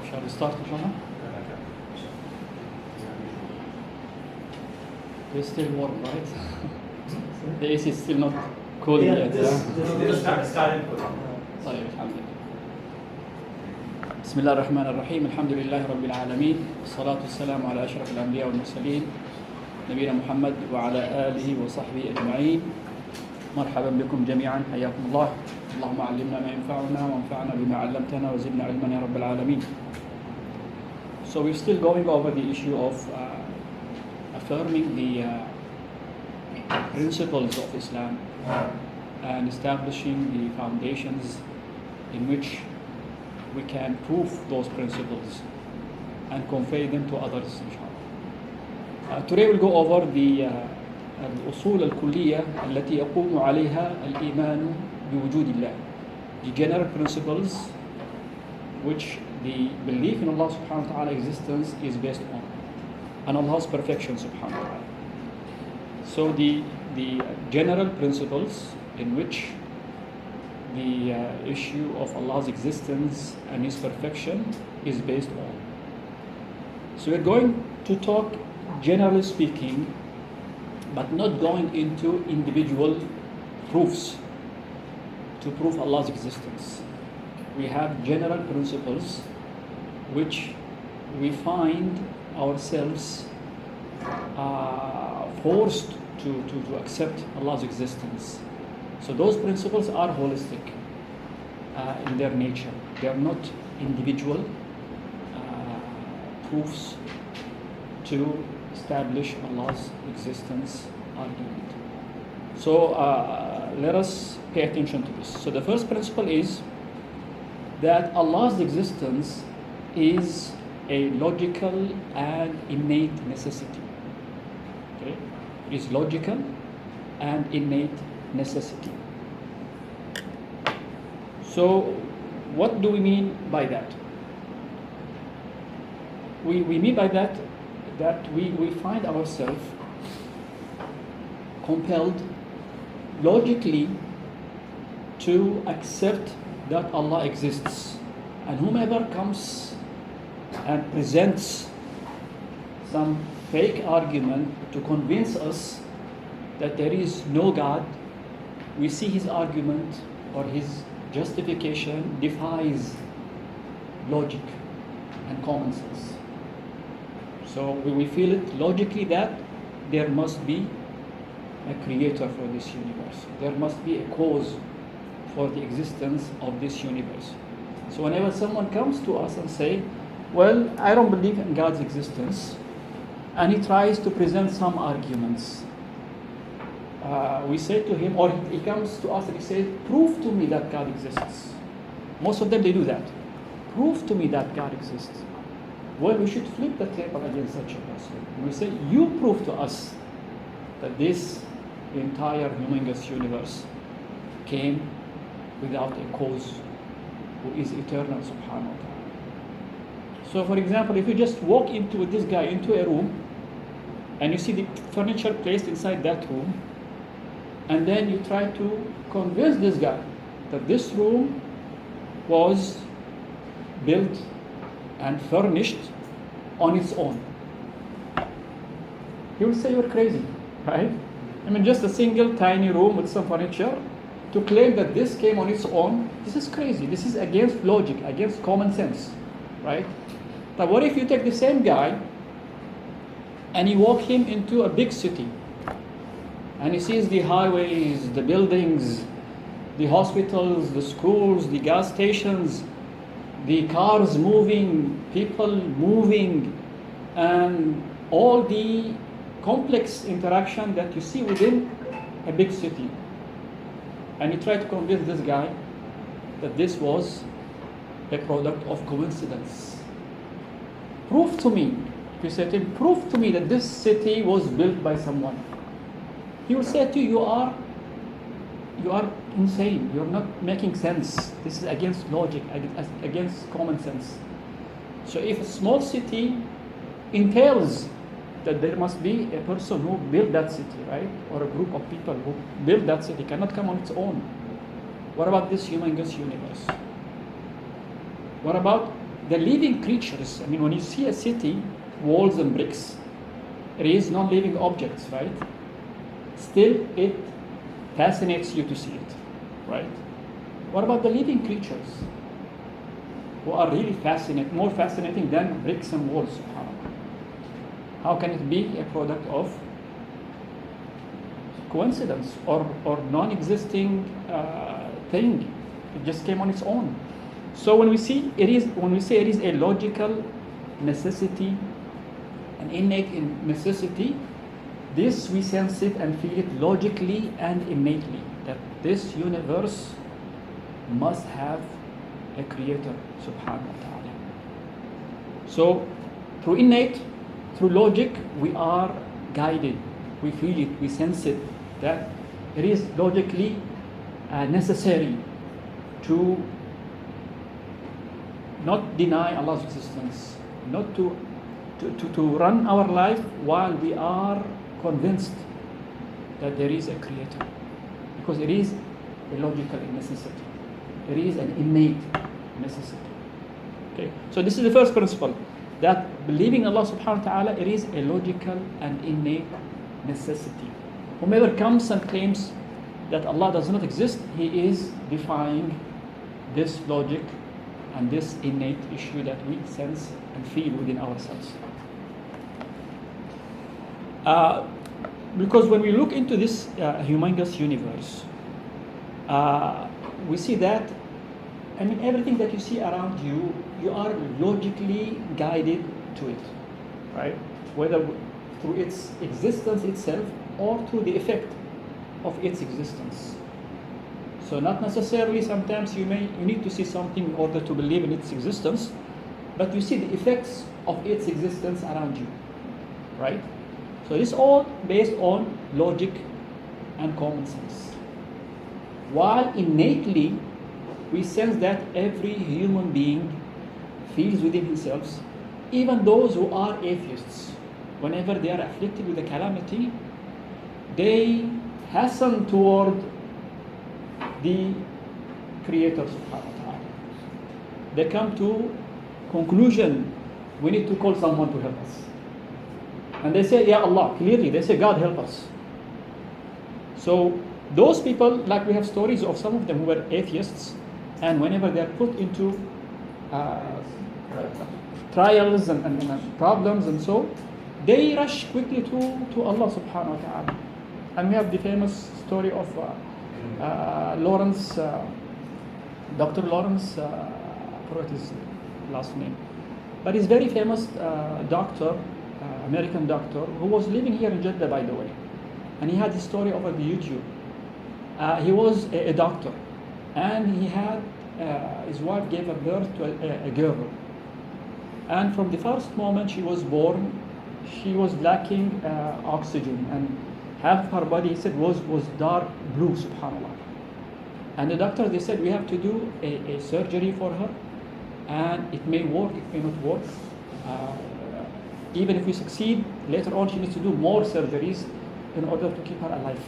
Shall we start, inshallah? It's still warm, right? The AC is still not cool yet. طيب الحمد لله. بسم الله الرحمن الرحيم. الحمد لله رب العالمين، والصلاة والسلام على أشرف الأنبياء والمرسلين نبينا محمد وعلى آله وصحبه أجمعين. مرحبا بكم جميعا، حياكم الله. اللهم علمنا ما ينفعنا وانفعنا بما علمتنا وزدنا علما يا رب العالمين. So we're still going over the issue of affirming the principles of Islam and establishing the foundations in which we can prove those principles and convey them to others, inshallah. Today we'll go over the الأصول الكلية التي يقوم عليها الإيمان بوجود الله, the general principles which the belief in Allah subhanahu wa ta'ala existence is based on, and Allah's perfection subhanahu wa ta'ala. So the general principles in which the issue of Allah's existence and His perfection is based on. So we're going to talk generally speaking, but not going into individual proofs to prove Allah's existence. We have general principles which we find ourselves forced to accept Allah's existence. So those principles are holistic in their nature. They are not individual proofs to establish Allah's existence argument. So let us pay attention to this. So the first principle is that Allah's existence is a logical and innate necessity. Okay? It is logical and innate necessity. So what do we mean by that? We mean by that we find ourselves compelled logically to accept that Allah exists, and whomever comes and presents some fake argument to convince us that there is no God, we see his argument or his justification defies logic and common sense. So we feel it logically that there must be a creator for this universe. There must be a cause for the existence of this universe. So whenever someone comes to us and say, well, I don't believe in God's existence, and he tries to present some arguments, we say to him, or he comes to us and he says, prove to me that God exists. Most of them, they do that. Prove to me that God exists. Well, we should flip the table against such a person. We say, you prove to us that this entire humongous universe came without a cause, who is eternal subhanahu wa ta'ala. So for example, if you just walk into this guy into a room and you see the furniture placed inside that room, and then you try to convince this guy that this room was built and furnished on its own, he will say you're crazy, right? I mean, just a single tiny room with some furniture, to claim that this came on its own, this is crazy. This is against logic, against common sense, right? But what if you take the same guy and you walk him into a big city and he sees the highways, the buildings, the hospitals, the schools, the gas stations, the cars moving, people moving, and all the complex interaction that you see within a big city. And you try to convince this guy that this was a product of coincidence. Prove to me, if you say to him, prove to me that this city was built by someone. He will say to you, you are insane, you're not making sense. This is against logic, against common sense. So if a small city entails that there must be a person who built that city, right? Or a group of people who built that city, cannot come on its own. What about this humongous universe? What about the living creatures, I mean, when you see a city, walls and bricks, it is non-living objects, right? Still, it fascinates you to see it, right? What about the living creatures who are really more fascinating than bricks and walls? How can it be a product of coincidence or non-existing thing? It just came on its own. So when we say it is a logical necessity, an innate necessity, this we sense it and feel it logically and innately, that this universe must have a creator, subhanahu wa ta'ala. So through innate, through logic, we are guided, we feel it, we sense it, that it is logically necessary to not deny Allah's existence, not to run our life while we are convinced that there is a creator, because it is a logical necessity, it is an innate necessity. Okay, so this is the first principle, that believing Allah subhanahu wa ta'ala, it is a logical and innate necessity. Whomever comes and claims that Allah does not exist, he is defying this logic and this innate issue that we sense and feel within ourselves. Because when we look into this humongous universe, we see that, I mean, everything that you see around you, you are logically guided to it, right? Whether through its existence itself or through the effect of its existence. So not necessarily sometimes you need to see something in order to believe in its existence, but you see the effects of its existence around you, right? So this is all based on logic and common sense. While innately we sense that every human being feels within himself, even those who are atheists, whenever they are afflicted with a calamity, they hasten toward the Creator subhanahu wa ta'ala. They come to conclusion, we need to call someone to help us. And they say, Ya Allah, clearly, they say, God help us. So those people, like we have stories of some of them who were atheists, and whenever they are put into trials and problems and so, they rush quickly to Allah subhanahu wa ta'ala. And we have the famous story of Lawrence, Dr. Lawrence, I forgot his last name, but he's very famous doctor, American doctor, who was living here in Jeddah, by the way. And he had his story over the YouTube. He was a doctor, and he had, his wife gave a birth to a girl. And from the first moment she was born, she was lacking oxygen, and half her body, he said, was dark blue, subhanAllah. And the doctors, they said, we have to do a surgery for her, and it may work, it may not work. Even if we succeed, later on she needs to do more surgeries in order to keep her alive.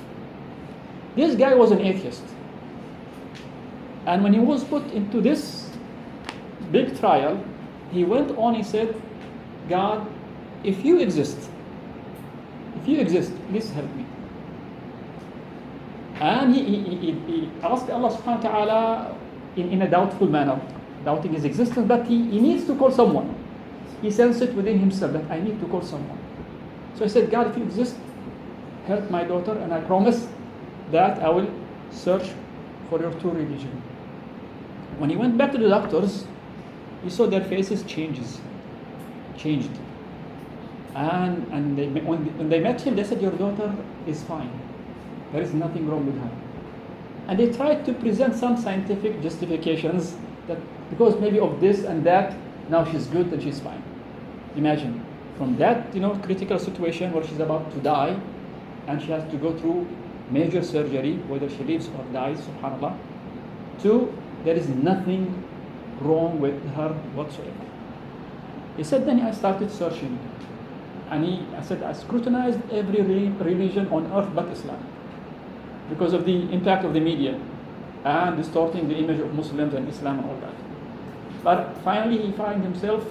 This guy was an atheist. And when he was put into this big trial, he went on, he said, God, if you exist, please help me. And he asked Allah subhanahu wa ta'ala in a doubtful manner, doubting his existence, but he needs to call someone. He sensed it within himself that I need to call someone. So he said, God, if you exist, help my daughter, and I promise that I will search for your true religion. When he went back to the doctors, he saw their faces changed. And when they met him, they said, your daughter is fine. There is nothing wrong with her. And they tried to present some scientific justifications that because maybe of this and that, now she's good and she's fine. Imagine, from that critical situation where she's about to die, and she has to go through major surgery, whether she lives or dies, subhanAllah, to there is nothing wrong with her whatsoever. He said, then I started searching. And I scrutinized every religion on earth but Islam, because of the impact of the media and distorting the image of Muslims and Islam and all that. But finally, he found himself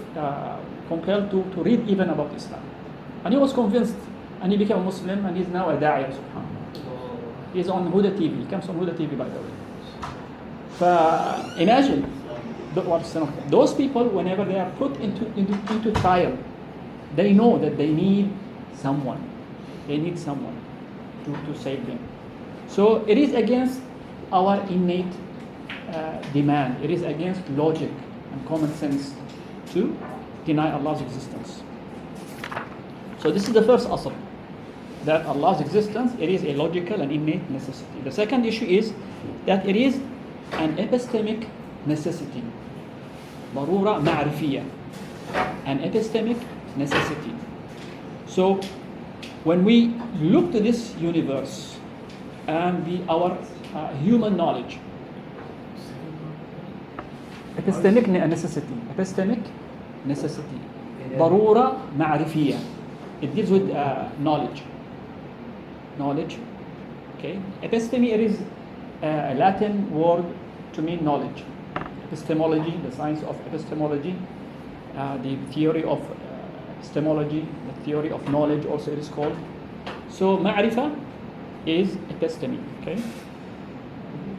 compelled to read even about Islam. And he was convinced, and he became a Muslim, and he's now a da'iyah, subhanAllah. He's on Huda TV. He comes on Huda TV, by the way. Imagine, those people, whenever they are put into trial, they know that they need someone. They need someone to save them. So it is against our innate demand. It is against logic and common sense to deny Allah's existence. So this is the first asl, that Allah's existence, it is a logical and innate necessity. The second issue is that it is an epistemic necessity. ضرورة معرفية. An epistemic necessity. So when we look to this universe and our human knowledge, epistemic necessity, ضرورة معرفية. It deals with knowledge. Okay. Episteme, it is a Latin word to mean knowledge. Epistemology, the science of epistemology, the theory of epistemology, the theory of knowledge also it is called. So ma'rifa is episteme. Okay.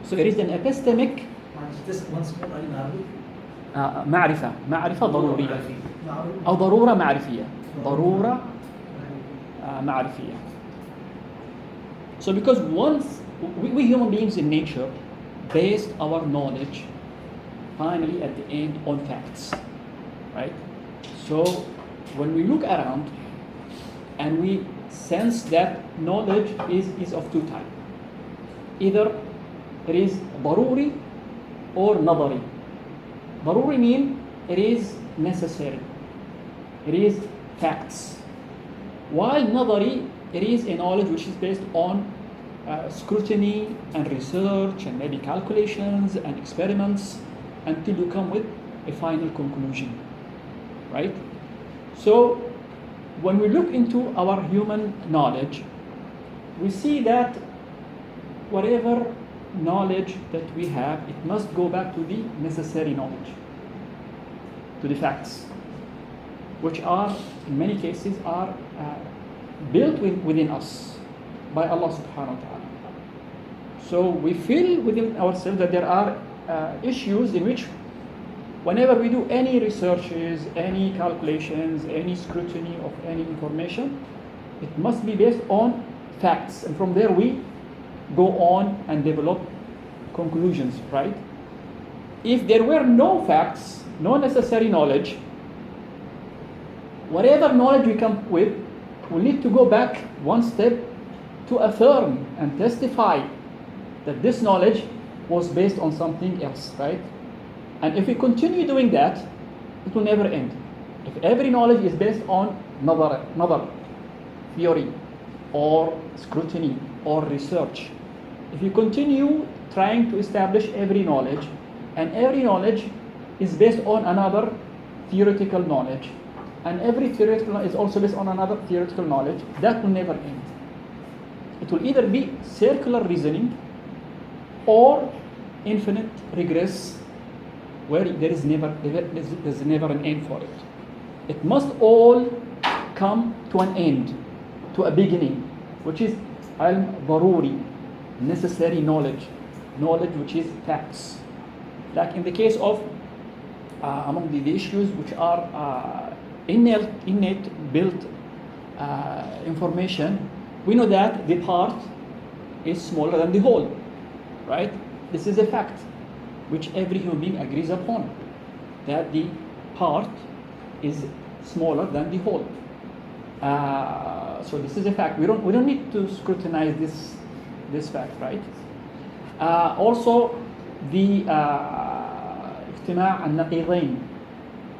So it is an epistemic. Just once more, are you Arabic? معرفة ضرورية أو ضرورة معرفية. ضرورة معرفية. So because once we human beings in nature based our knowledge finally at the end on facts, right? So when we look around and we sense that knowledge is of two types. Either it is ضروري or نظري. ضروري mean it is necessary. It is facts. While نظري, it is a knowledge which is based on scrutiny and research and maybe calculations and experiments until you come with a final conclusion, right? So when we look into our human knowledge, we see that whatever knowledge that we have, it must go back to the necessary knowledge, to the facts, which are, in many cases, are built within us by Allah subhanahu wa ta'ala. So we feel within ourselves that there are issues in which whenever we do any researches, any calculations, any scrutiny of any information, it must be based on facts. And from there we go on and develop conclusions, right? If there were no facts, no necessary knowledge, whatever knowledge we come with, we need to go back one step to affirm and testify that this knowledge was based on something else, right? And if we continue doing that, it will never end. If every knowledge is based on nadar, theory, or scrutiny, or research, if you continue trying to establish every knowledge, and every knowledge is based on another theoretical knowledge, and every theoretical is also based on another theoretical knowledge, that will never end. It will either be circular reasoning or infinite regress, where there's never an end for it. It must all come to an end, to a beginning, which is al-daruri, necessary knowledge which is facts. Like in the case of among the issues which are innate built information, we know that the part is smaller than the whole, right? This is a fact which every human being agrees upon, that the part is smaller than the whole. So this is a fact. We don't need to scrutinize this fact, right? Also, the اجتماع النقيضين,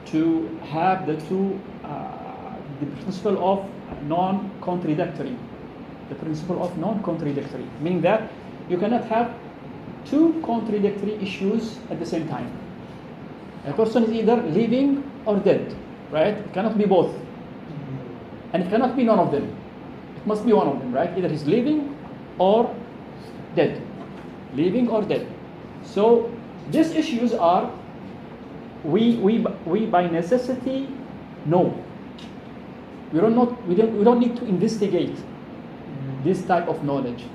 to have the two, the principle of non-contradictory, meaning that you cannot have two contradictory issues at the same time. A person is either living or dead, right? It cannot be both. And it cannot be none of them. It must be one of them, right? Either he's living or dead. Living or dead. So these issues are we by necessity know. We don't need to investigate this type of knowledge.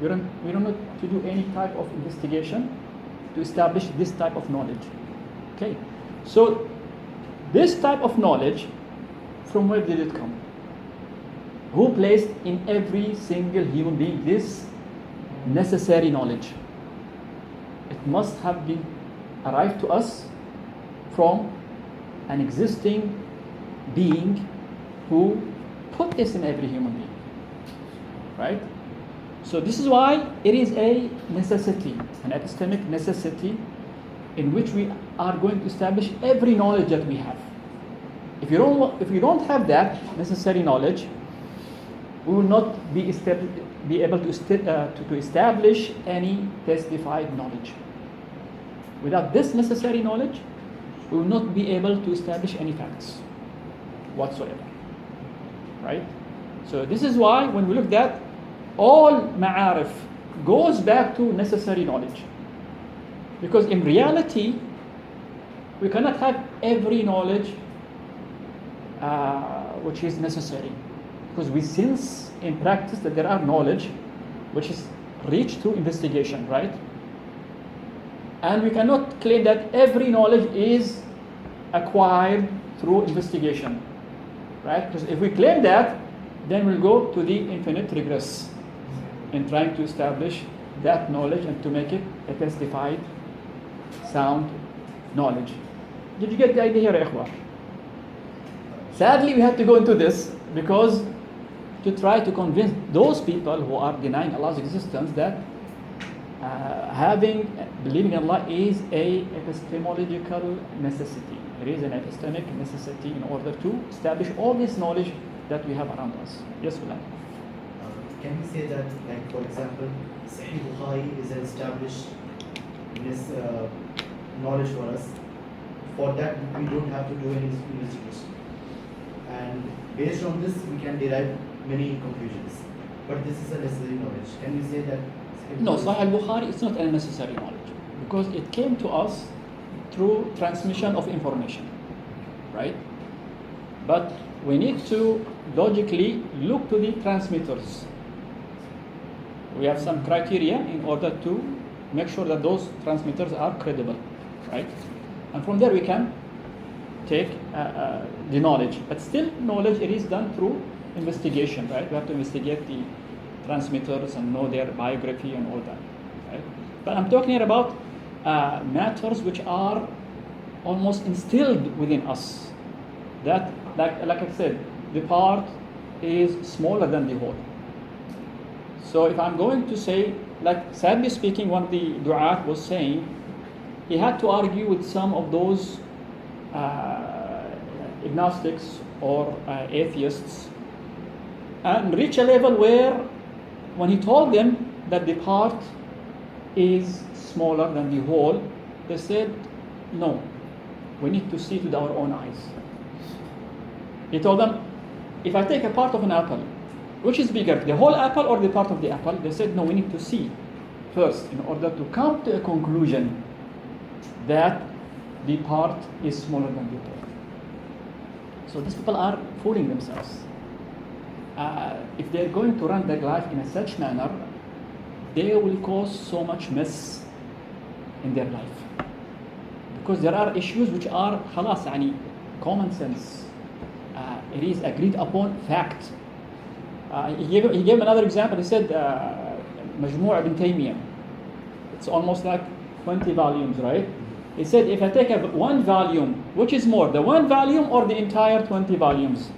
We don't need to do any type of investigation to establish this type of knowledge. Okay, so this type of knowledge, from where did it come? Who placed in every single human being this necessary knowledge? It must have been arrived to us from an existing being who put this in every human being, right? So this is why it is a necessity, an epistemic necessity, in which we are going to establish every knowledge that we have. If you don't have that necessary knowledge, we will not be able to establish any testified knowledge. Without this necessary knowledge, we will not be able to establish any facts whatsoever. Right? So this is why when we look at all ma'arif goes back to necessary knowledge. Because in reality, we cannot have every knowledge which is necessary. Because we sense in practice that there are knowledge which is reached through investigation, right? And we cannot claim that every knowledge is acquired through investigation, right? Because if we claim that, then we'll go to the infinite regress in trying to establish that knowledge and to make it a testified, sound knowledge. Did you get the idea here, Ikhwan? Sadly, we have to go into this because to try to convince those people who are denying Allah's existence that believing in Allah is a epistemological necessity. It is an epistemic necessity in order to establish all this knowledge that we have around us. Yes, Bilal. Can we say that, like for example, Sahih Bukhari is an established knowledge for us? For that, we don't have to do any investigation. And based on this, we can derive many conclusions. But this is a necessary knowledge. Can we say that? No, Sahih al-Bukhari is not a necessary knowledge because it came to us through transmission of information, right? But we need to logically look to the transmitters. We have some criteria in order to make sure that those transmitters are credible, right? And from there we can take the knowledge. But still, knowledge, it is done through investigation, right? We have to investigate the transmitters and know their biography and all that, right? But I'm talking here about matters which are almost instilled within us. That, like I said, the part is smaller than the whole. So if I'm going to say, like sadly speaking, one of the du'at was saying, he had to argue with some of those agnostics or atheists and reach a level where when he told them that the part is smaller than the whole, they said, no, we need to see with our own eyes. He told them, if I take a part of an apple, which is bigger, the whole apple or the part of the apple? They said, no, we need to see first in order to come to a conclusion that the part is smaller than the whole. So these people are fooling themselves. If they're going to run their life in a such manner, they will cause so much mess in their life. Because there are issues which are khalas, yani, common sense. It is agreed upon fact. He gave another example. He said, Mashhoor ibn Taymiyyah. It's almost like 20 volumes, right? He said, if I take one volume, which is more, the one volume or the entire 20 volumes?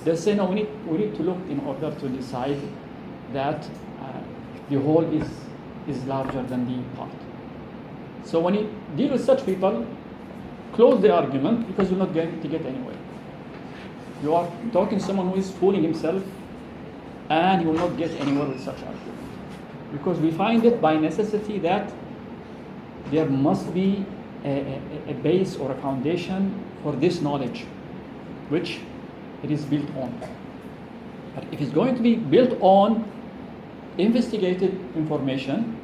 They say, no, we need to look in order to decide that the whole is larger than the part. So when you deal with such people, close the argument because you're not going to get anywhere. You are talking to someone who is fooling himself and you will not get anywhere with such argument. Because we find it by necessity that there must be a base or a foundation for this knowledge, which it is built on. But if it's going to be built on investigated information,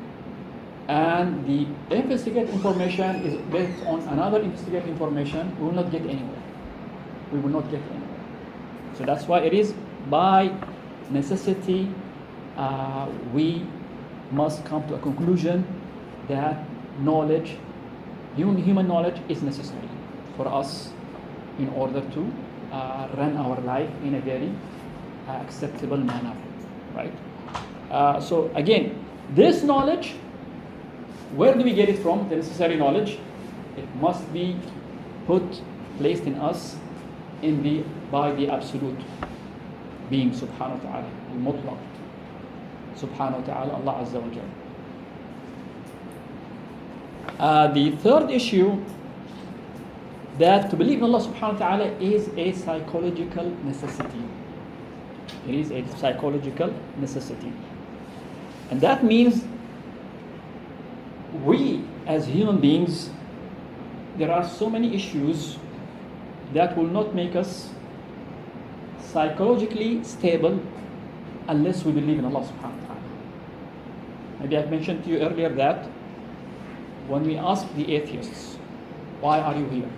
and the investigative information is based on another investigative information, we will not get anywhere. We will not get anywhere. So that's why it is by necessity we must come to a conclusion that knowledge, human knowledge, is necessary for us in order to run our life in a very acceptable manner, right? So again, this knowledge, where do we get it from? The necessary knowledge, it must be placed in us by the absolute being, subhanahu wa ta'ala, al-mutlaq, subhanahu wa ta'ala, Allah Azza wa Jalla. The third issue, that to believe in Allah subhanahu wa ta'ala is a psychological necessity. It is a psychological necessity. And that means we as human beings, there are so many issues that will not make us psychologically stable unless we believe in Allah subhanahu wa ta'ala. Maybe I've mentioned to you earlier that when we ask the atheists, why are you here?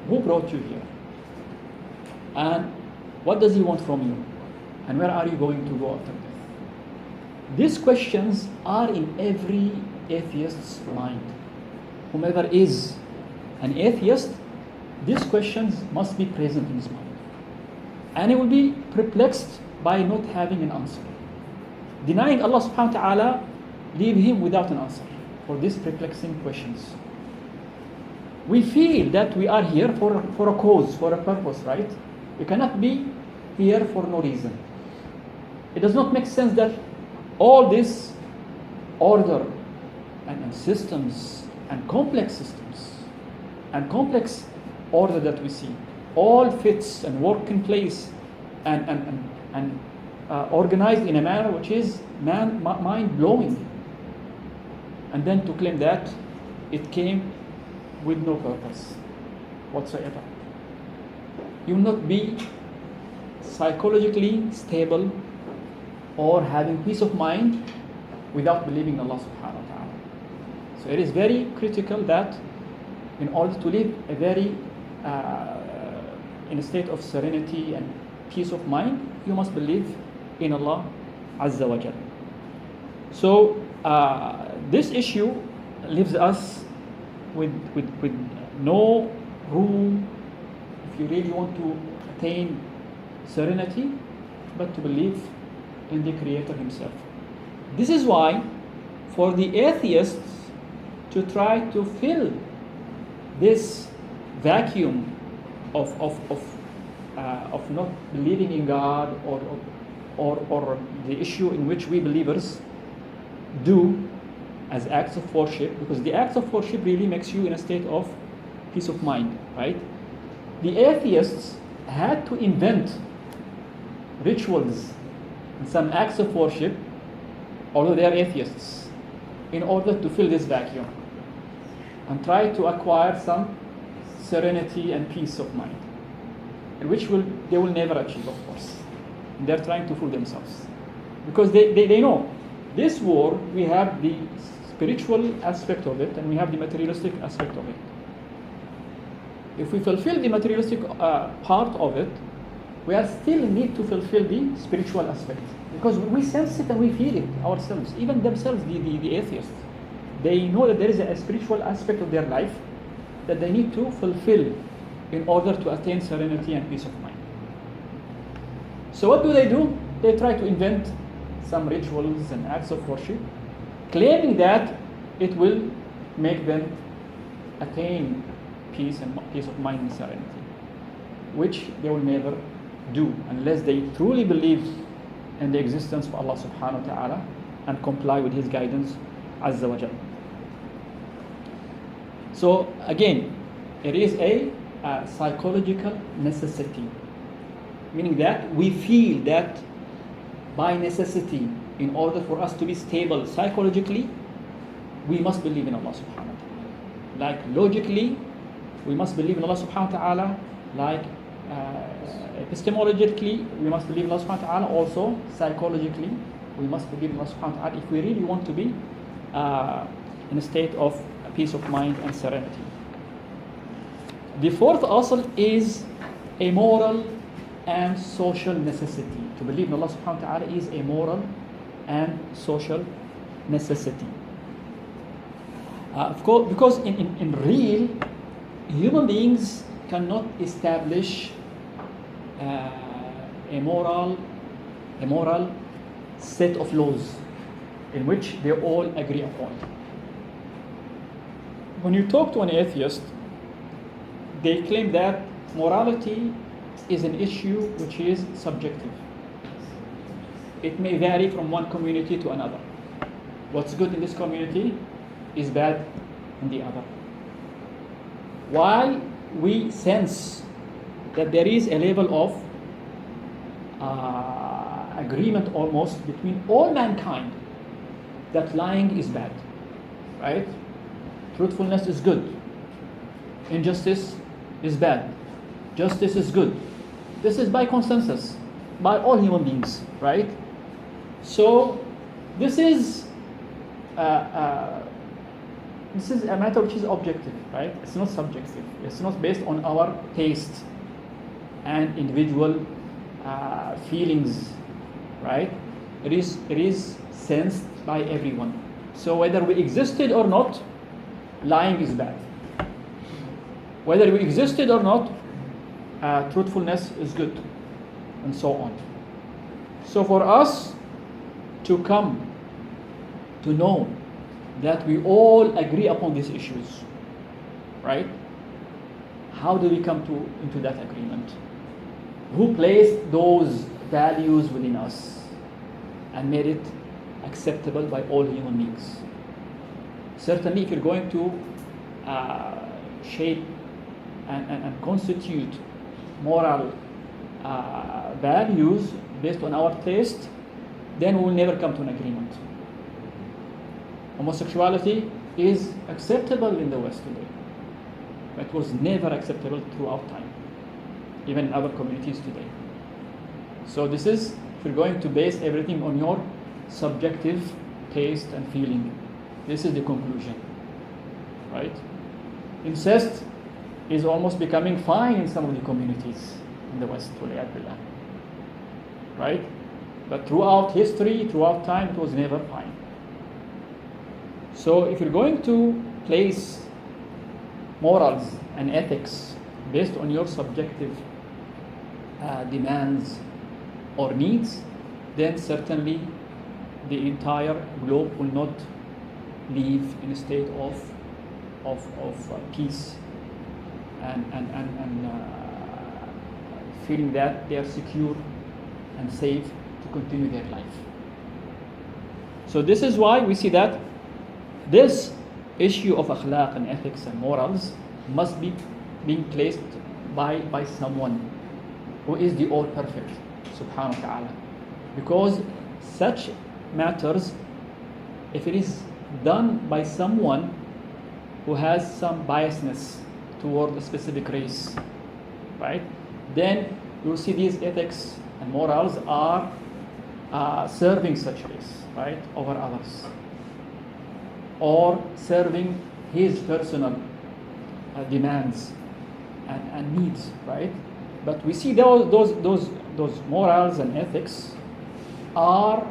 Who brought you here? And what does he want from you? And where are you going to go after death? These questions are in every atheist's mind. Whomever is an atheist, these questions must be present in his mind. And he will be perplexed by not having an answer. Denying Allah subhanahu wa ta'ala leave him without an answer for these perplexing questions. We feel that we are here for a cause, for a purpose, right? We cannot be here for no reason. It does not make sense that all this order and systems and complex systems and complex order that we see all fits and work in place and organized in a manner which is mind-blowing. And then to claim that it came with no purpose whatsoever. You will not be psychologically stable or having peace of mind without believing in Allah subhanahu wa ta'ala. So it is very critical that in order to live a very in a state of serenity and peace of mind, you must believe in Allah Azza wa Jalla. So this issue leaves us with no room, if you really want to attain serenity, but to believe in the Creator Himself. This is why for the atheists to try to fill this vacuum of not believing in God or the issue in which we believers do as acts of worship, because the acts of worship really makes you in a state of peace of mind, right? The atheists had to invent rituals and some acts of worship, although they are atheists, in order to fill this vacuum and try to acquire some serenity and peace of mind, which they will never achieve, of course. And they're trying to fool themselves, because they know this world, we have the spiritual aspect of it and we have the materialistic aspect of it. If we fulfill the materialistic part of it, we are still need to fulfill the spiritual aspect, because we sense it and we feel it ourselves. Even themselves, the atheists, they know that there is a spiritual aspect of their life that they need to fulfill in order to attain serenity and peace of mind. So what do? They try to invent some rituals and acts of worship, claiming that it will make them attain peace of mind and serenity, which they will never do unless they truly believe in the existence of Allah subhanahu wa ta'ala and comply with His guidance Azza wa Jalla. So again, it is a psychological necessity, meaning that we feel that by necessity, in order for us to be stable psychologically, we must believe in Allah subhanahu wa ta'ala. Like logically, we must believe in Allah subhanahu wa ta'ala. Like epistemologically, we must believe in Allah subhanahu wa ta'ala. Also, psychologically, we must believe in Allah subhanahu wa ta'ala if we really want to be in a state of peace of mind and serenity. The fourth asl is a moral and social necessity. To believe in Allah subhanahu wa ta'ala is a moral and social necessity. Of course, because in real, human beings cannot establish a moral set of laws in which they all agree upon. When you talk to an atheist, they claim that morality is an issue which is subjective. It may vary from one community to another. What's good in this community is bad in the other. While we sense that there is a level of agreement almost between all mankind that lying is bad, right? Truthfulness is good. Injustice is bad. Justice is good. This is by consensus, by all human beings, right? So this is a matter which is objective, right? It's not subjective. It's not based on our taste and individual feelings, right? It is sensed by everyone. So whether we existed or not, lying is bad. Whether we existed or not, truthfulness is good, and so on. So for us to come to know that we all agree upon these issues, right? How do we come into that agreement? Who placed those values within us and made it acceptable by all human beings? Certainly, if you're going to shape and constitute moral values based on our taste, then we will never come to an agreement. Homosexuality is acceptable in the West today, but it was never acceptable throughout time, even in other communities today. So this is, if you're going to base everything on your subjective taste and feeling, this is the conclusion, right? Incest is almost becoming fine in some of the communities in the West, right? But throughout history, throughout time, it was never fine. So if you're going to place morals and ethics based on your subjective demands or needs, then certainly the entire globe will not live in a state of peace and feeling that they are secure and safe to continue their life. So this is why we see that this issue of akhlaq and ethics and morals must be being placed by someone who is the all perfect, subhanahu wa ta'ala. Because such matters, if it is done by someone who has some biasness toward a specific race, right, then you will see these ethics and morals are serving such race, right, over others, or serving his personal demands and needs, right? But we see those morals and ethics are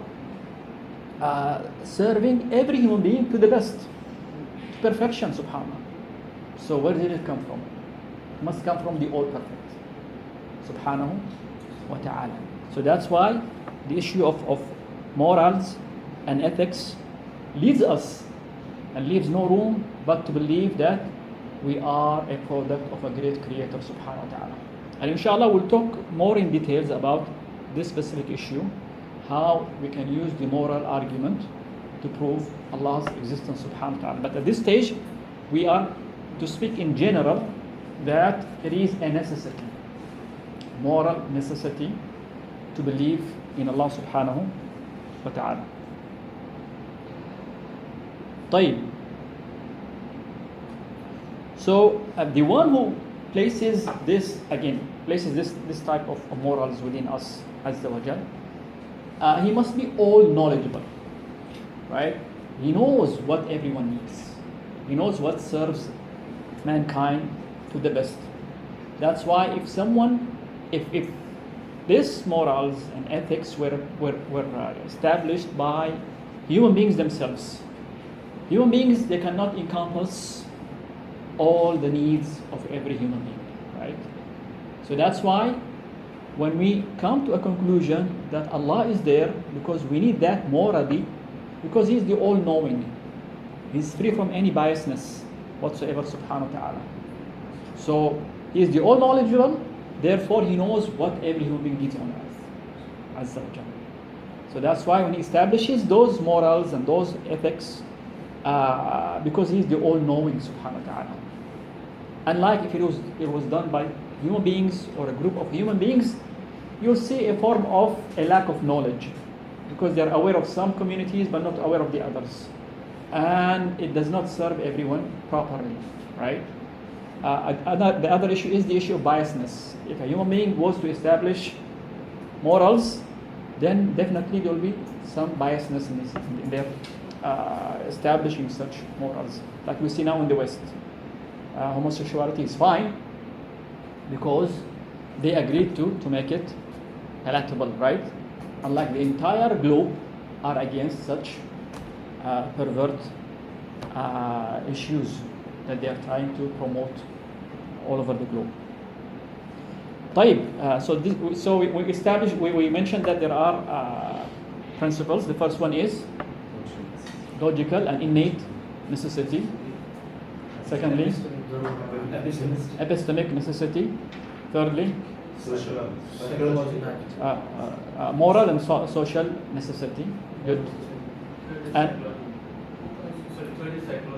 serving every human being to the best, to perfection, subhanAllah. So where did it come from? It must come from the all perfect, subhanahu wa ta'ala. So that's why the issue of morals and ethics leads us and leaves no room but to believe that we are a product of a great creator, subhanahu wa ta'ala. And inshallah we'll talk more in details about this specific issue, how we can use the moral argument to prove Allah's existence, subhanahu wa ta'ala. But at this stage, we are to speak in general that it is a necessity, moral necessity, to believe in Allah subhanahu wa ta'ala. طيب. So the one who places this type of morals within us, Azza wa Jal, he must be all knowledgeable, right? He knows what everyone needs. He knows what serves mankind to the best. That's why if these morals and ethics were established by human beings themselves, human beings, they cannot encompass all the needs of every human being, right? So that's why when we come to a conclusion that Allah is there, because we need that morally, because He's the all-knowing, He's free from any biasness whatsoever, subhanahu wa ta'ala. So He is the all-knowledgeable, therefore He knows what every human being needs on earth, Azza wa Jalla. So that's why when He establishes those morals and those ethics, because He is the all-knowing, subhanahu wa ta'ala. Unlike if it was done by human beings or a group of human beings, you'll see a form of a lack of knowledge, because they're aware of some communities but not aware of the others, and it does not serve everyone properly, right? The other issue is the issue of biasness. If a human being was to establish morals, then definitely there will be some biasness in their establishing such morals, like we see now in the West. Homosexuality is fine because they agreed to make it palatable, right? Unlike the entire globe are against such pervert issues that they are trying to promote all over the globe. طيب, so we established, we mentioned that there are principles. The first one is logical and innate necessity. Secondly, epistemic necessity. Thirdly, moral and social necessity. Good. And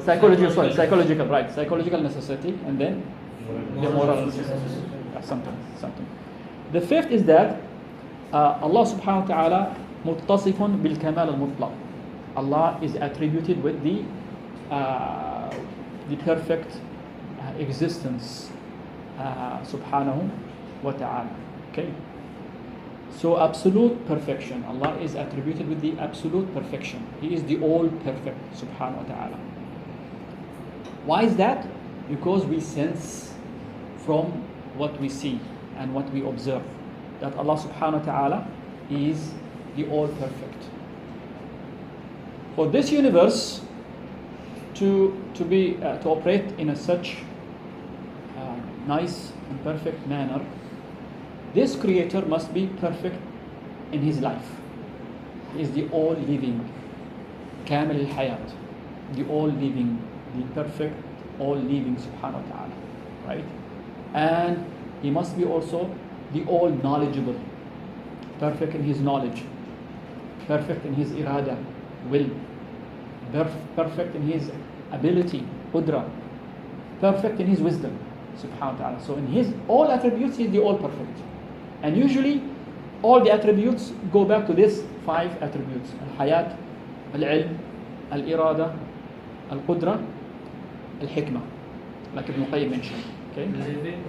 psychological, right? Psychological necessity, and then the moral necessity. Something. The fifth is that Allah subhanahu wa ta'ala muttasifun bil kamal al mutlaq. Allah is attributed with the perfect existence, subhanahu wa ta'ala. Okay. So absolute perfection. Allah is attributed with the absolute perfection. He is the all perfect, subhanahu wa ta'ala. Why is that? Because we sense from what we see and what we observe that Allah subhanahu wa ta'ala is the all perfect. For this universe to operate in a such nice and perfect manner, this creator must be perfect in his life. He is the all living, kamil al-hayat, the all living, the perfect all living, subhanahu wa ta'ala, right? And he must be also the all knowledgeable, perfect in his knowledge, perfect in his irada, will, perfect in his ability, qudra, perfect in his wisdom, subhanahu wa ta'ala. So in his all attributes, he is the all perfect. And usually all the attributes go back to these 5 attributes: al-hayat, al-ilm, al-irada, al-qudra, al-hikmah, like Ibn Qayyim mentioned. Okay?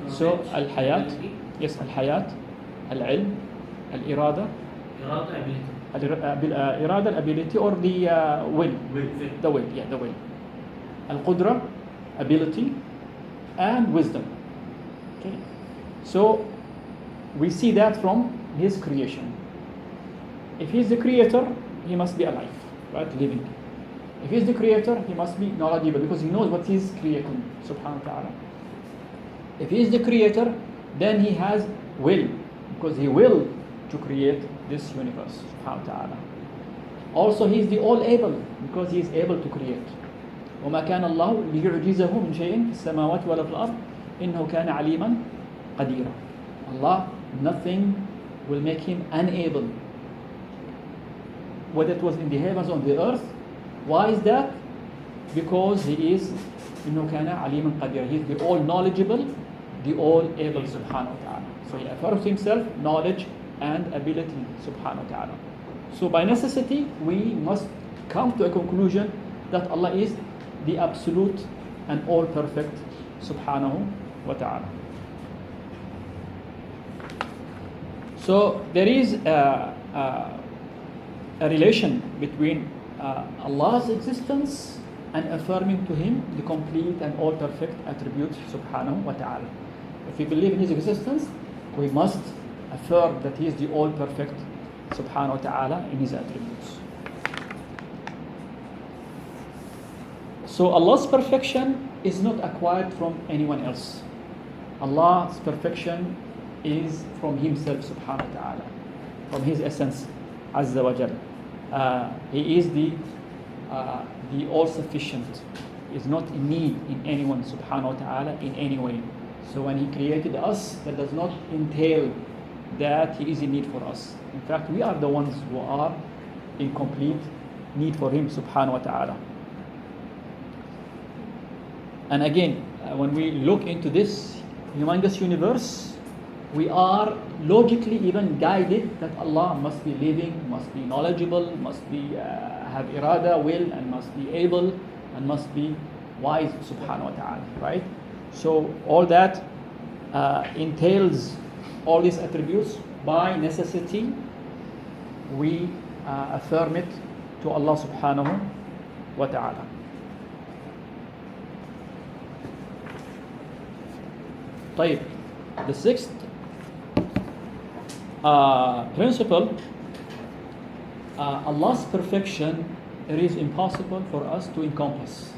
So al-hayat, yes, al-hayat, al-ilm, al-irada, irada, ability, or the will. The will. Al-qudra, ability, and wisdom. Okay? So we see that from his creation. If he is the creator, he must be alive, right? Living. If he is the creator, he must be knowledgeable because he knows what he is creating, subhanahu wa ta'ala. If he is the creator, then he has will, because he will to create this universe, subhanahu wa ta'ala. Also, he is the all able, because he is able to create. وما كان الله ليعجزه من شيء في السماوات ولا في الأرض إنه كان عليما قديرا. Allah, nothing will make him unable, whether it was in the heavens or on the earth. Why is that? Because he is إنه كان عليما قديرا. He is the all knowledgeable, the all able, subhanahu wa ta'ala. So he affirms himself knowledge and ability, subhanahu wa ta'ala. So by necessity, we must come to a conclusion that Allah is the absolute and all perfect, subhanahu wa ta'ala. So there is a relation between Allah's existence and affirming to Him the complete and all perfect attributes subhanahu wa ta'ala. If we believe in His existence, we must affirm that He is the all perfect subhanahu wa ta'ala in His attributes. So Allah's perfection is not acquired from anyone else. Allah's perfection is from Himself subhanahu wa ta'ala, from His essence azza wa jal. He is the all-sufficient. He is not in need in anyone subhanahu wa ta'ala in any way. So when He created us, that does not entail that He is in need for us. In fact, we are the ones who are in complete need for Him subhanahu wa ta'ala. And again, when we look into this humongous universe, we are logically even guided that Allah must be living, must be knowledgeable, must be have irada, will, and must be able, and must be wise subhanahu wa ta'ala, right? So all that entails all these attributes. By necessity, we affirm it to Allah subhanahu wa ta'ala. طيب, the sixth principle, Allah's perfection, it is impossible for us to encompass.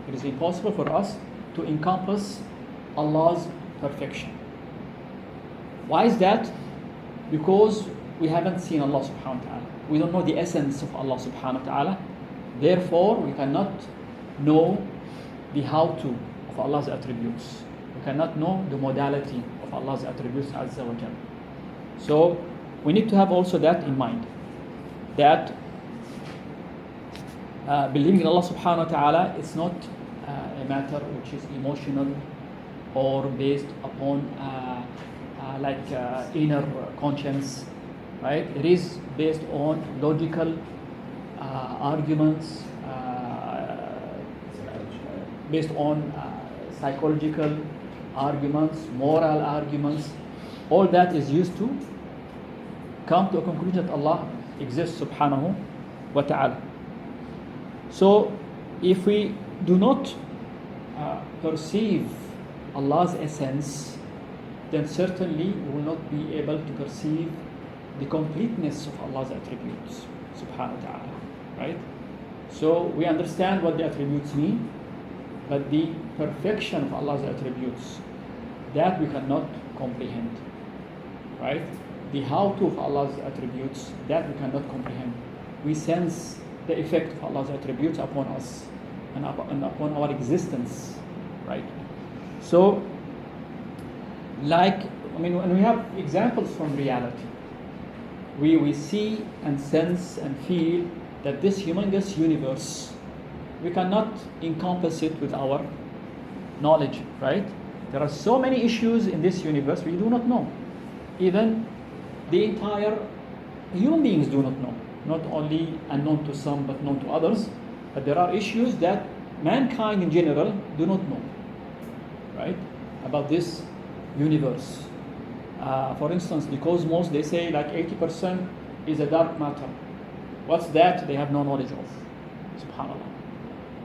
It is impossible for us to encompass Allah's perfection. Why is that? Because we haven't seen Allah subhanahu wa ta'ala. We don't know the essence of Allah subhanahu wa ta'ala. Therefore, we cannot know the how-to of Allah's attributes. We cannot know the modality of Allah's attributes azza wa jal. So we need to have also that in mind, that believing in Allah subhanahu wa ta'ala is not a matter which is emotional or based upon inner conscience, right? It is based on logical arguments, based on psychological arguments, moral arguments. All that is used to come to a conclusion that Allah exists subhanahu wa ta'ala. So if we do not perceive Allah's essence, then certainly we will not be able to perceive the completeness of Allah's attributes subhanahu wa ta'ala, right? So we understand what the attributes mean, but the perfection of Allah's attributes, that we cannot comprehend, right? The how-to of Allah's attributes, that we cannot comprehend. We sense the effect of Allah's attributes upon us and upon our existence, right? So, when we have examples from reality, we see and sense and feel that this humongous universe, we cannot encompass it with our knowledge, right? There are so many issues in this universe we do not know. Even the entire human beings do not know. Not only unknown to some, but known to others. But there are issues that mankind in general do not know, right? About this universe. For instance, the cosmos, they say like 80% is a dark matter. What's that? They have no knowledge of. SubhanAllah.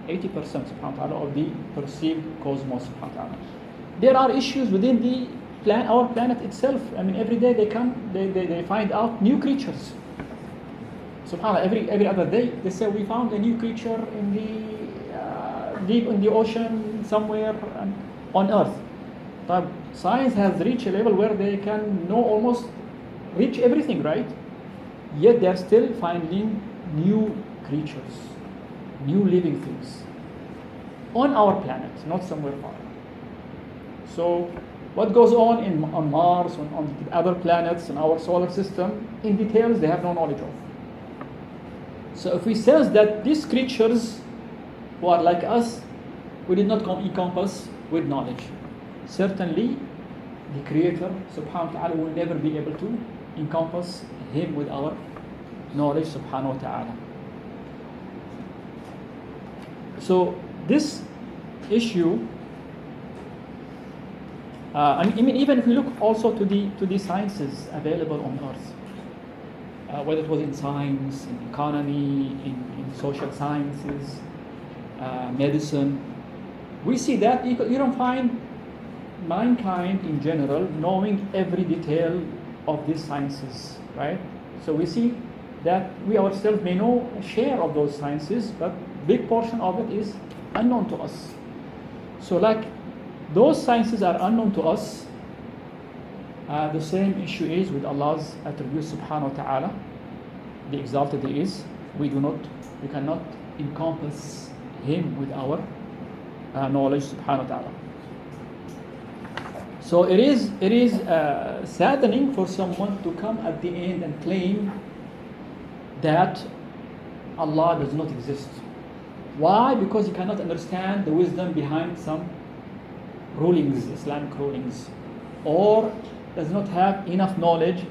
80% subhanahu wa ta'ala of the perceived cosmos subhanahu wa ta'ala. There are issues within the our planet itself. I mean, every day they find out new creatures. SubhanAllah, every other day they say we found a new creature in the deep in the ocean somewhere on Earth. But science has reached a level where they can know almost reach everything, right? Yet they are still finding new creatures, new living things on our planet, not somewhere far. So what goes on on Mars, on the other planets in our solar system, in details they have no knowledge of. So if we sense that these creatures who are like us, we did not encompass with knowledge, certainly the Creator subhanahu wa ta'ala will never be able to encompass Him with our knowledge subhanahu wa ta'ala. So this issue, I mean, even if we look also to the sciences available on Earth, whether it was in science, in economy, in social sciences, medicine. We see that you don't find mankind in general knowing every detail of these sciences, right? So we see that we ourselves may know a share of those sciences, but big portion of it is unknown to us. So like those sciences are unknown to us, the same issue is with Allah's attributes subhanahu wa ta'ala. The exalted He is. We cannot encompass Him with our knowledge subhanahu wa ta'ala. So it is saddening for someone to come at the end and claim that Allah does not exist. Why? Because he cannot understand the wisdom behind some rulings, Islamic rulings, or does not have enough knowledge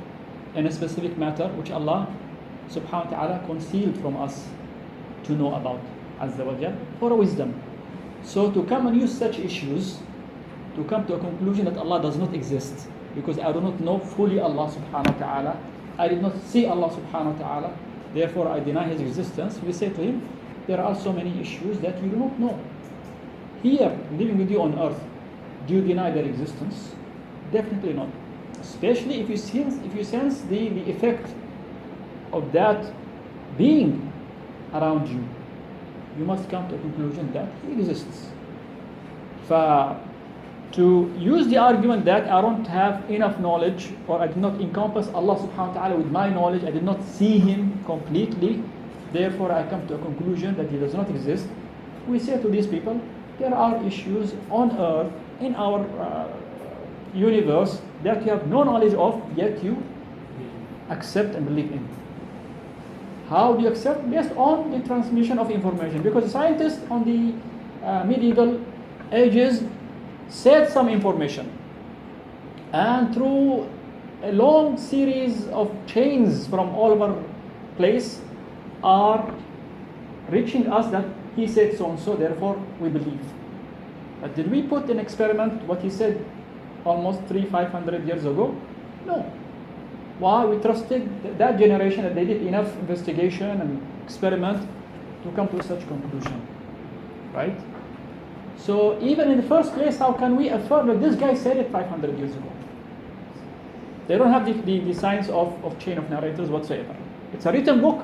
in a specific matter which Allah subhanahu wa ta'ala concealed from us to know about, Azza wa Jal, for a wisdom. So to come and use such issues to come to a conclusion that Allah does not exist, because I do not know fully Allah subhanahu wa ta'ala, I did not see Allah subhanahu wa ta'ala, therefore I deny His existence. We say to him, there are so many issues that you do not know. Here, living with you on earth, do you deny their existence? Definitely not. Especially if you sense the effect of that being around you. You must come to a conclusion that He exists. To use the argument that I don't have enough knowledge, or I did not encompass Allah subhanahu wa ta'ala with my knowledge, I did not see Him completely, therefore I come to a conclusion that He does not exist. We say to these people, there are issues on earth, in our universe, that you have no knowledge of, yet you accept and believe in. How do you accept? Based on the transmission of information. Because scientists on the medieval ages said some information, and through a long series of chains from all over place are reaching us that he said so and so, therefore we believe. But did we put in experiment what he said almost 500 years ago? No. Why? We trusted that generation that they did enough investigation and experiment to come to such conclusion, right? So even in the first place, how can we affirm that this guy said it 500 years ago? They don't have the science of chain of narrators whatsoever. It's a written book.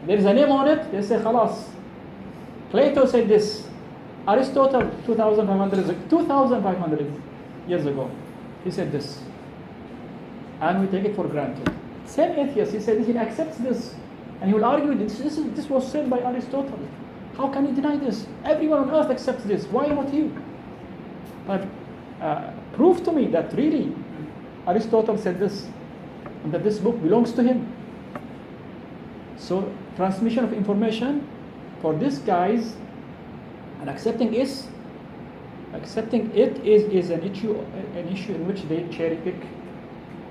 There is a name on it. They say, khalas. Plato said this. Aristotle, 2,500 years ago, he said this. And we take it for granted. Same atheist, he said he accepts this. And he will argue, this was said by Aristotle. How can you deny this? Everyone on earth accepts this. Why not you? But prove to me that really Aristotle said this, and that this book belongs to him. So transmission of information for these guys, and accepting it is an issue in which they cherry pick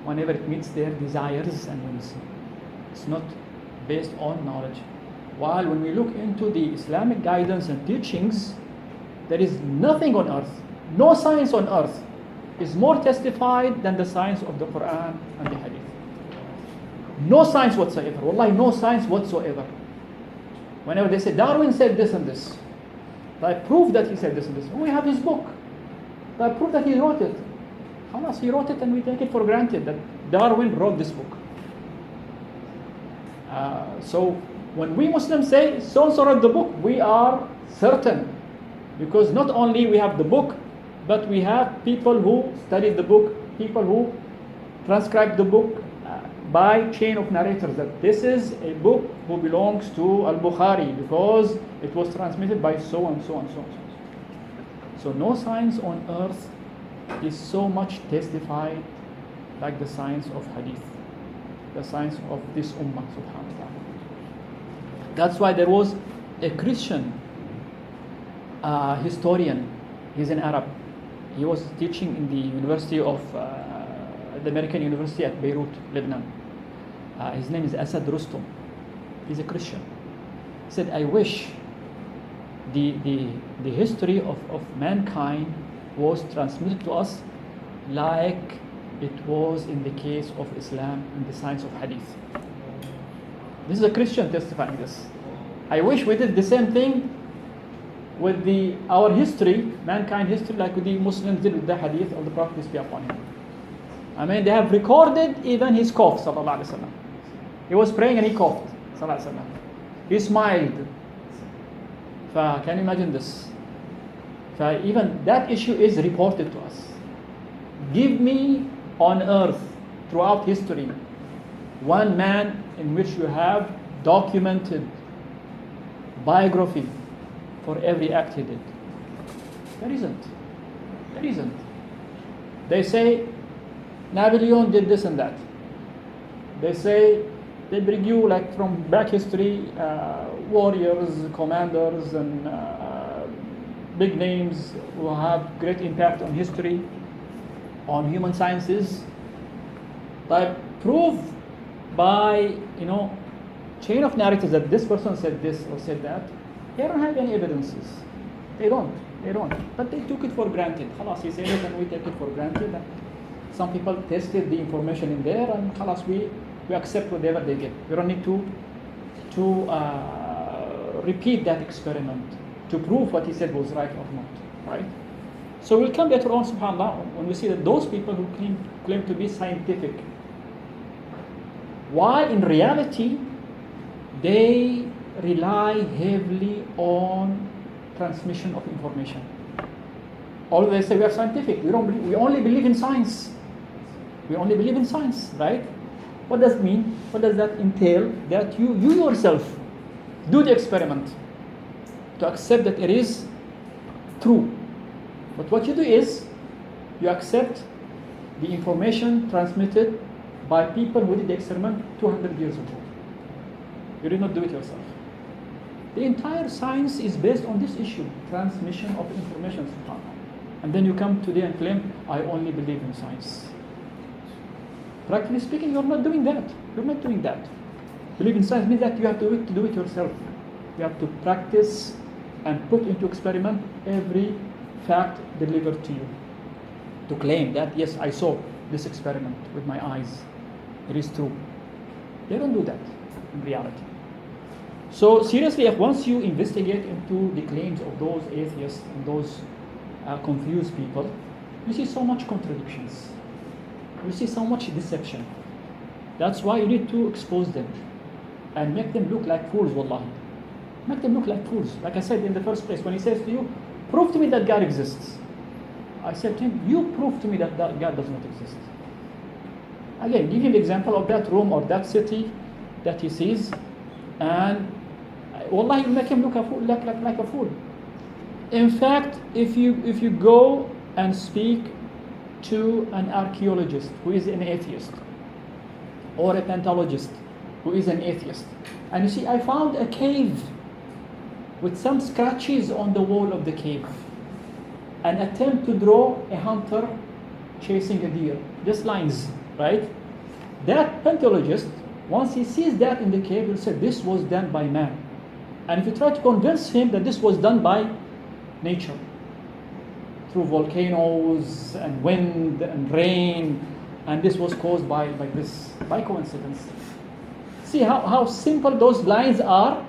whenever it meets their desires and whims. It's not based on knowledge. While when we look into the Islamic guidance and teachings, there is nothing on earth, no science on earth is more testified than the science of the Quran and the Hadith. No science whatsoever. Wallahi, no science whatsoever. Whenever they say Darwin said this and this, I prove that he said this and this. We have his book. I prove that he wrote it. Halas, he wrote it, and we take it for granted that Darwin wrote this book. So when we Muslims say so-and-so wrote the book, we are certain, because not only we have the book, but we have people who studied the book, people who transcribed the book by chain of narrators, that this is a book who belongs to al-Bukhari because it was transmitted by so and so and so and so. So no science on earth is so much testified like the science of hadith, the science of this ummah, subhanahu wa ta'ala. That's why there was a Christian historian. He's an Arab. He was teaching in the University of the American University at Beirut, Lebanon. His name is Asad Rustum. He's a Christian. He said, I wish the history of mankind was transmitted to us like it was in the case of Islam and the science of hadith. This is a Christian testifying this. I wish we did the same thing with our history, mankind history, like the Muslims did with the hadith of the Prophet, peace be upon him. I mean, they have recorded even his cough, sallallahu alaihi wasallam. He was praying and he coughed, sallallahu alaihi wasallam. He smiled. Can you imagine this? Even that issue is reported to us. Give me on earth, throughout history, one man in which you have documented biography for every act he did. There isn't. There isn't. They say Napoleon did this and that. They say they bring you like from back history, warriors, commanders, and big names who have great impact on history, on human sciences. But prove by chain of narratives that this person said this or said that. They don't have any evidences. They don't. But they took it for granted. Khalas, he said it and we take it for granted. Some people tested the information in there and khalas, we accept whatever they get. We don't need to repeat that experiment to prove what he said was right or not. Right? So we'll come later on, subhanAllah, when we see that those people who claim to be scientific, while in reality they rely heavily on transmission of information. Although they say we are scientific, we only believe in science. We only believe in science, right? What does it mean? What does that entail? That you yourself do the experiment to accept that it is true. But what you do is you accept the information transmitted by people who did the experiment 200 years ago. You did not do it yourself. The entire science is based on this issue, transmission of information, subhanAllah. And then you come today and claim, I only believe in science. Practically speaking, you're not doing that. You're not doing that. Believe in science means that you have to do it yourself. You have to practice and put into experiment every fact delivered to you. To claim that, yes, I saw this experiment with my eyes. It is true. They don't do that in reality. So seriously, once you investigate into the claims of those atheists and those confused people, you see so much contradictions. You see so much deception. That's why you need to expose them and make them look like fools, wallahi. Make them look like fools. Like I said in the first place, when he says to you, prove to me that God exists. I said to him, you prove to me that God does not exist. Again, give him the example of that room or that city that he sees, and wallahi, you make him look like a fool. In fact, if you go and speak to an archaeologist who is an atheist, or a paleontologist who is an atheist, and you see, I found a cave with some scratches on the wall of the cave, an attempt to draw a hunter chasing a deer, just lines, right? That paleontologist, once he sees that in the cave, will say this was done by man. And if you try to convince him that this was done by nature, through volcanoes and wind and rain, and this was caused by coincidence. See how simple those lines are.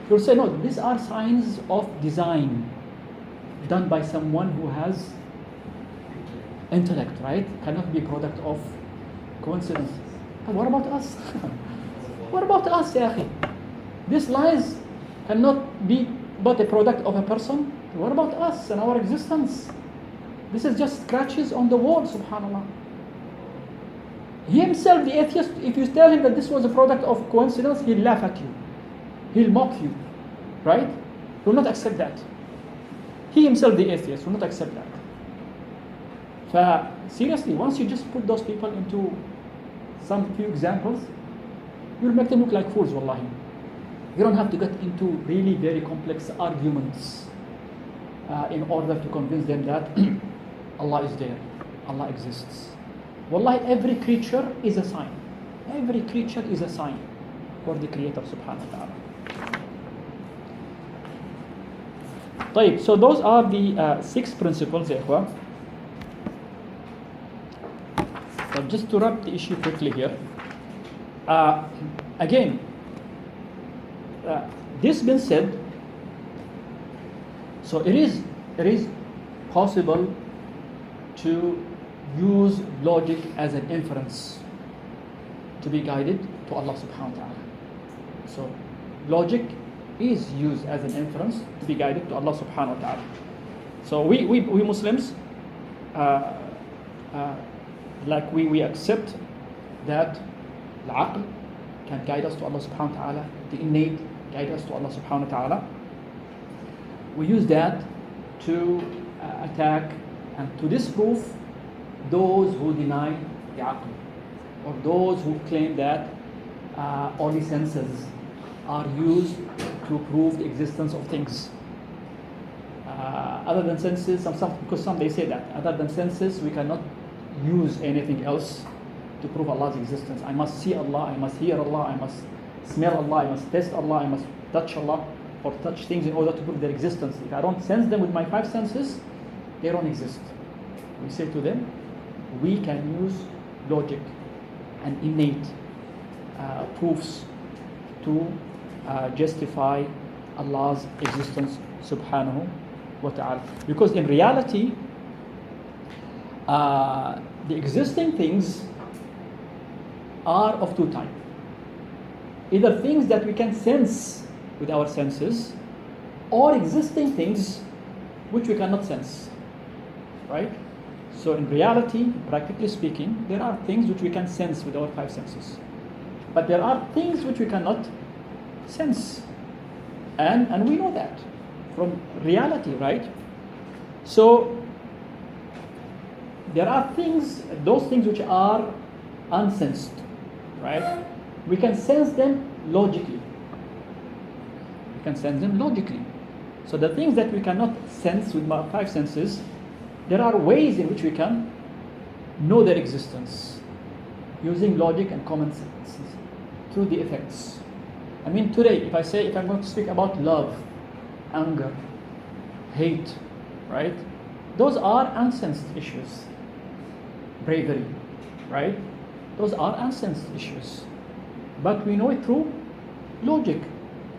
You'll say, no, these are signs of design done by someone who has intellect, right? Cannot be a product of coincidence. But what about us? What about us, ya akhi? These lines cannot be but a product of a person. What about us and our existence? This is just scratches on the wall, subhanAllah. He himself, the atheist, if you tell him that this was a product of coincidence, he'll laugh at you. He'll mock you, right? He will not accept that. He himself, the atheist, will not accept that. Seriously, once you just put those people into some few examples, you'll make them look like fools, wallahi. You don't have to get into really very complex arguments in order to convince them that Allah is there, Allah exists. Wallahi, every creature is a sign. Every creature is a sign for the Creator subhanahu wa ta'ala. طيب, so those are the 6 principles, ikhwa. So just to wrap the issue quickly here. Again, This being said, so it is possible to use logic as an inference to be guided to Allah subhanahu wa ta'ala. So logic is used as an inference to be guided to Allah subhanahu wa ta'ala. So we Muslims, we accept that al-aql can guide us to Allah subhanahu wa ta'ala, the innate guide us to Allah subhanahu wa ta'ala. We use that to attack and to disprove those who deny the aql, or those who claim that only senses are used to prove the existence of things. Other than senses, because some they say that other than senses we cannot use anything else to prove Allah's existence. I must see Allah, I must hear Allah, I must smell Allah, I must taste Allah, I must touch Allah, or touch things in order to prove their existence. If I don't sense them with my five senses, they don't exist. We say to them, we can use logic and innate proofs to justify Allah's existence subhanahu wa ta'ala. Because in reality, the existing things are of two types. Either things that we can sense with our senses, or existing things which we cannot sense. Right? So in reality, practically speaking, there are things which we can sense with our five senses. But there are things which we cannot sense. And we know that from reality, right? So there are things, those things which are unsensed, right? We can sense them logically. We can sense them logically. So the things that we cannot sense with our five senses, there are ways in which we can know their existence using logic and common sense through the effects. I mean, today, if I'm going to speak about love, anger, hate, right? Those are unsensed issues. Bravery, right? Those are unsensed issues. But we know it through logic,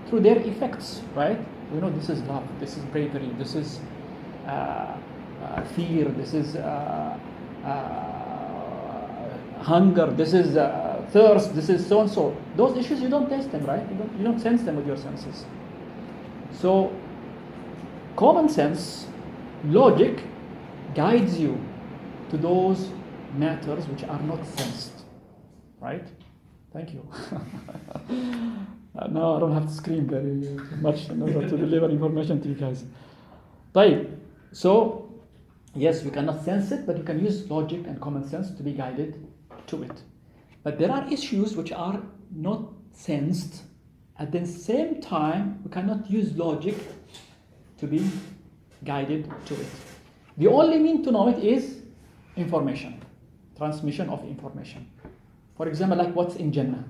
through their effects, right? We know this is love, this is bravery, this is fear, this is hunger, this is thirst, this is so and so. Those issues you don't taste them, right? You don't sense them with your senses. So common sense, logic guides you to those matters which are not sensed, right? Thank you. No, I don't have to scream very much in order to deliver information to you guys. Right. So yes, we cannot sense it, but you can use logic and common sense to be guided to it. But there are issues which are not sensed. At the same time, we cannot use logic to be guided to it. The only mean to know it is information, transmission of information. For example, like what's in Jannah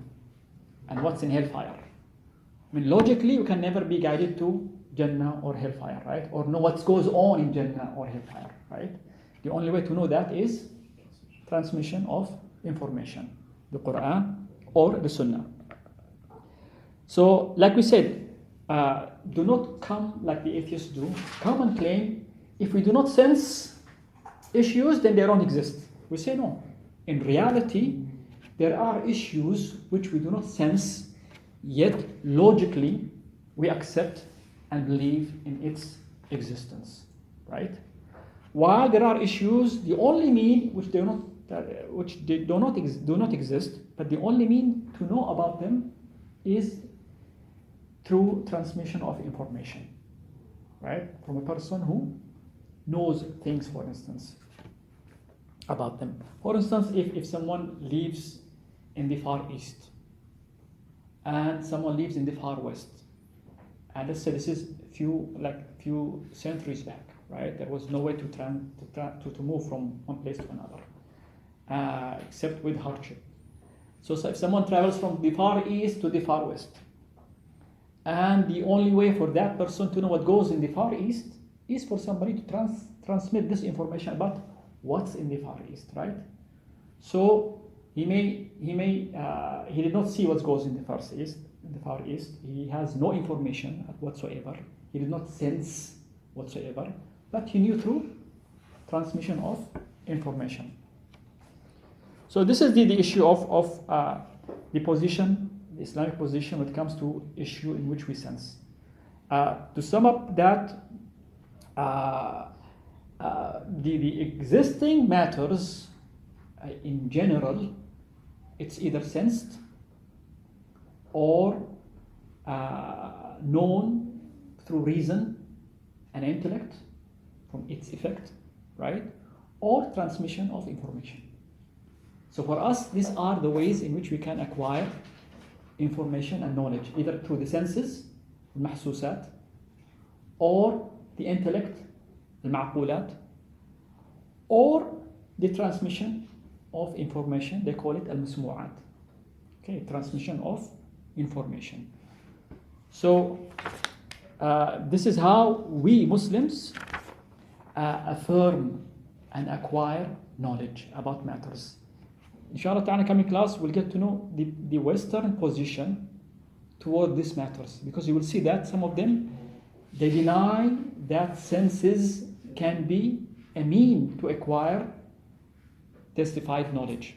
and what's in hellfire. I mean, logically, you can never be guided to Jannah or hellfire, right? Or know what goes on in Jannah or hellfire, right? The only way to know that is transmission of information, the Quran or the Sunnah. So, like we said, do not come like the atheists do. Come and claim, if we do not sense issues, then they don't exist. We say no. In reality, there are issues which we do not sense, yet logically we accept and believe in its existence, right? While there are issues, the only mean which do not exist, but the only mean to know about them is through transmission of information, right? From a person who knows things, for instance, about them. For instance, if someone lives in the Far East and someone lives in the Far West, and let's say this is few centuries back, right? There was no way to move from one place to another, except with hardship. So if someone travels from the Far East to the Far West, and the only way for that person to know what goes in the Far East is for somebody to transmit this information about what's in the Far East, right? So he did not see what goes in the Far East, in the Far East, he has no information whatsoever. He did not sense whatsoever, but he knew through transmission of information. So this is the issue of the position, the Islamic position when it comes to issue in which we sense. To sum up that, the existing matters in general, it's either sensed or known through reason and intellect from its effect, right? Or transmission of information. So for us, these are the ways in which we can acquire information and knowledge, either through the senses, المحسوسات, or the intellect, المعقولات, or the transmission of information. They call it المسموعات. Okay, transmission of information. So this is how we Muslims affirm and acquire knowledge about matters. Inshallah ta'ala, coming class, we'll get to know the Western position toward these matters, because you will see that some of them, they deny that senses can be a mean to acquire testified knowledge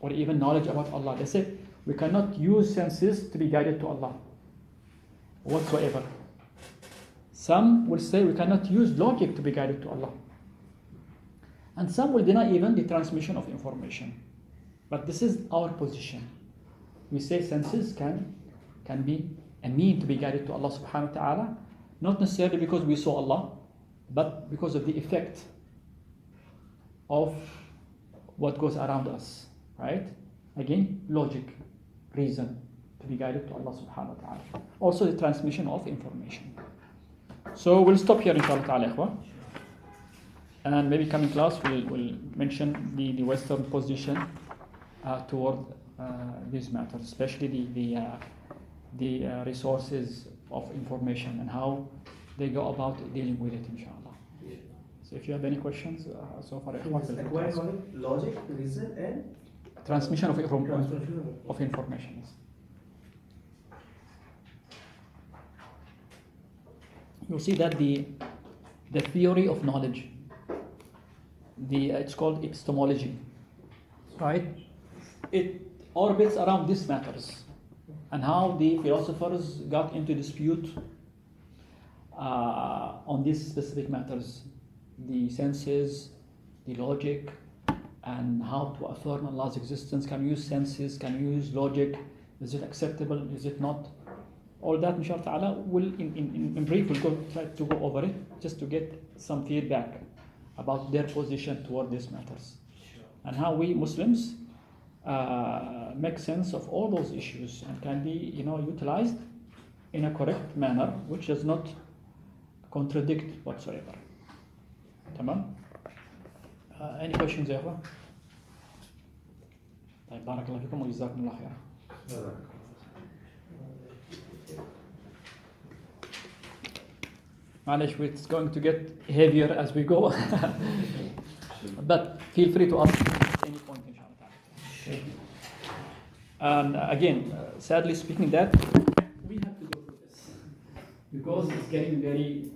or even knowledge about Allah. They say we cannot use senses to be guided to Allah whatsoever. Some will say we cannot use logic to be guided to Allah. And some will deny even the transmission of information. But this is our position. We say senses can be a mean to be guided to Allah subhanahu wa ta'ala, not necessarily because we saw Allah, but because of the effect of what goes around us, right? Again, logic, reason to be guided to Allah subhanahu wa ta'ala. Also the transmission of information. So we'll stop here inshallah ta'ala, ikhwa. And maybe coming class we'll mention the Western position toward these matters, especially the resources of information and how they go about dealing with it, inshallah. So if you have any questions so far, logic, reason, and transmission of information. You'll see that the theory of knowledge, it's called epistemology, right? It orbits around these matters and how the philosophers got into dispute on these specific matters, the senses, the logic, and how to affirm Allah's existence. Can we use senses? Can we use logic? Is it acceptable? Is it not? All that, inshallah ta'ala, will in brief, we'll try to go over it just to get some feedback about their position toward these matters and how we Muslims make sense of all those issues and can be utilized in a correct manner which does not contradict whatsoever. Tamam? Any questions يا اخوة؟ طيب بارك الله فيكم وجزاكم الله خيرا. معلش, it's going to get heavier as we go. But feel free to ask at any point, inshallah. And again, sadly speaking, that we have to go through this because it's getting very